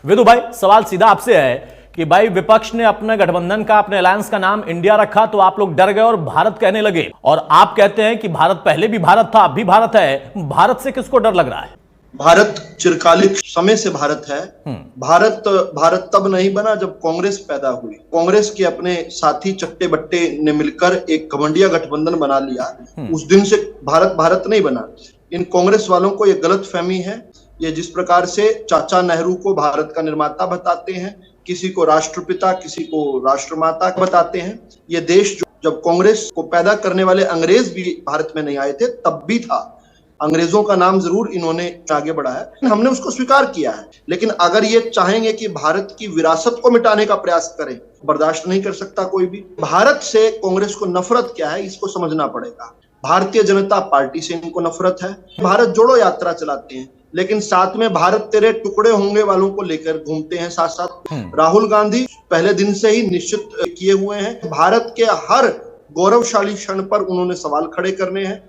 विदु भाई, सवाल सीधा आपसे है कि भाई विपक्ष ने अपने गठबंधन का, अपने अलायंस का नाम इंडिया रखा तो आप लोग डर गए और भारत कहने लगे, और आप कहते हैं कि भारत पहले भी भारत था, अब भी भारत है। भारत से किसको डर लग रहा है? भारत चिरकालिक समय से भारत है। भारत तब नहीं बना जब कांग्रेस पैदा हुई। कांग्रेस के अपने साथी चट्टे बट्टे ने मिलकर एक घमंडिया गठबंधन बना लिया। उस दिन से भारत भारत नहीं बना। इन कांग्रेस वालों को ये गलत फहमी है। ये जिस प्रकार से चाचा नेहरू को भारत का निर्माता बताते हैं, किसी को राष्ट्रपिता, किसी को राष्ट्रमाता बताते हैं। ये देश जब कांग्रेस को पैदा करने वाले अंग्रेज भी भारत में नहीं आए थे तब भी था। अंग्रेजों का नाम जरूर इन्होंने आगे बढ़ाया, हमने उसको स्वीकार किया है। लेकिन अगर ये चाहेंगे कि भारत की विरासत को मिटाने का प्रयास करें, बर्दाश्त नहीं कर सकता कोई भी। भारत से कांग्रेस को नफरत क्या है, इसको समझना पड़ेगा। भारतीय जनता पार्टी से इनको नफरत है। भारत जोड़ो यात्रा चलाते हैं, लेकिन साथ में भारत तेरे टुकड़े होंगे वालों को लेकर घूमते हैं साथ साथ। राहुल गांधी पहले दिन से ही निश्चित किए हुए हैं, भारत के हर गौरवशाली क्षण पर उन्होंने सवाल खड़े करने हैं।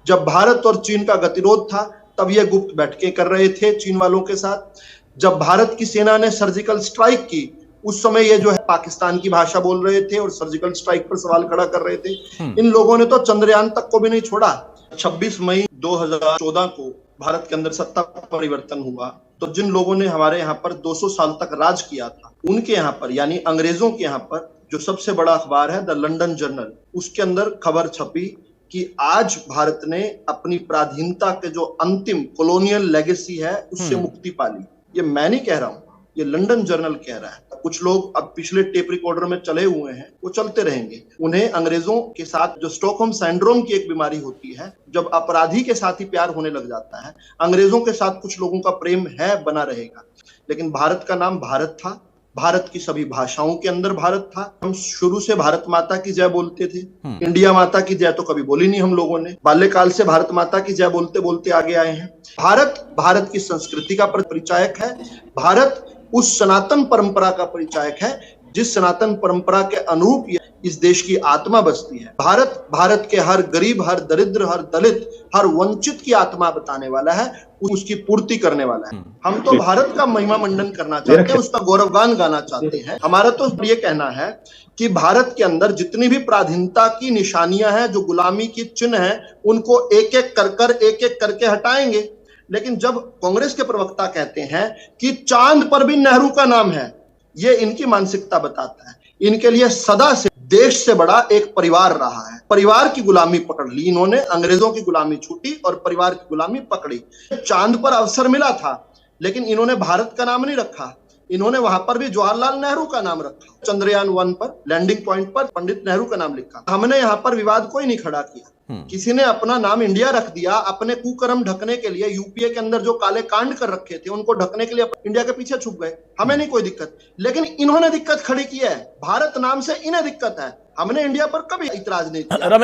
जब भारत और चीन का गतिरोध था तब ये गुप्त बैठकें कर रहे थे चीन वालों के साथ। जब भारत की सेना ने सर्जिकल स्ट्राइक की उस समय ये जो है पाकिस्तान की भाषा बोल रहे थे और सर्जिकल स्ट्राइक पर सवाल खड़ा कर रहे थे। इन लोगों ने तो चंद्रयान तक को भी नहीं छोड़ा। 26 मई 2014 को भारत के अंदर सत्ता परिवर्तन हुआ तो जिन लोगों ने हमारे यहाँ पर 200 साल तक राज किया था, उनके यहाँ पर यानी अंग्रेजों के यहाँ पर जो सबसे बड़ा अखबार है द लंदन जर्नल, उसके अंदर खबर छपी कि आज भारत ने अपनी पराधीनता के जो अंतिम कॉलोनियल लेगेसी है उससे मुक्ति पा ली। ये मैं नहीं कह रहा हूं, ये लंदन जर्नल कह रहा है। कुछ लोग अब पिछले टेप रिकॉर्डर में चले हुए हैं, वो चलते रहेंगे। उन्हें अंग्रेजों के साथ जो स्टॉकहोम सिंड्रोम की एक बीमारी होती है, जब अपराधी के साथ ही प्यार होने लग जाता है, अंग्रेजों के साथ कुछ लोगों का प्रेम है, बना रहेगा। लेकिन भारत का नाम भारत था, भारत की सभी भाषाओं के अंदर भारत था। हम शुरू से भारत माता की जय बोलते थे। इंडिया माता की जय तो कभी बोली नहीं हम लोगों ने। बाल्यकाल से भारत माता की जय बोलते बोलते आगे आए हैं। भारत की संस्कृति का परिचायक है। भारत उस सनातन परंपरा का परिचायक है जिस सनातन परंपरा के अनुरूप इस देश की आत्मा बसती है। भारत के हर गरीब, हर दरिद्र, हर दलित, हर वंचित की आत्मा बताने वाला है, उसकी पूर्ति करने वाला है। हम तो भारत का महिमा मंडन करना चाहते हैं, उसका गौरवगान गाना चाहते हैं। हमारा तो ये कहना है कि भारत के अंदर जितनी भी पराधीनता की निशानियां हैं, जो गुलामी की चिन्ह हैं, उनको एक एक करके हटाएंगे। लेकिन जब कांग्रेस के प्रवक्ता कहते हैं कि चांद पर भी नेहरू का नाम है, ये इनकी मानसिकता बताता है। इनके लिए सदा से देश से बड़ा एक परिवार रहा है। परिवार की गुलामी पकड़ ली इन्होंने, अंग्रेजों की गुलामी छूटी और परिवार की गुलामी पकड़ी। चांद पर अवसर मिला था लेकिन इन्होंने भारत का नाम नहीं रखा, इन्होंने वहां पर भी जवाहरलाल नेहरू का नाम रखा। चंद्रयान 1 पर लैंडिंग पॉइंट पर पंडित नेहरू का नाम लिखा। हमने यहाँ पर विवाद कोई नहीं खड़ा किया। किसी ने अपना नाम इंडिया रख दिया अपने कुकर्म ढकने के लिए। यूपीए के अंदर जो काले कांड कर रखे थे उनको ढकने के लिए इंडिया के पीछे छुप गए। हमें नहीं कोई दिक्कत, लेकिन इन्होंने दिक्कत खड़ी की है। भारत नाम से इन्हें दिक्कत है। हमने इंडिया पर कभी इतराज नहीं किया।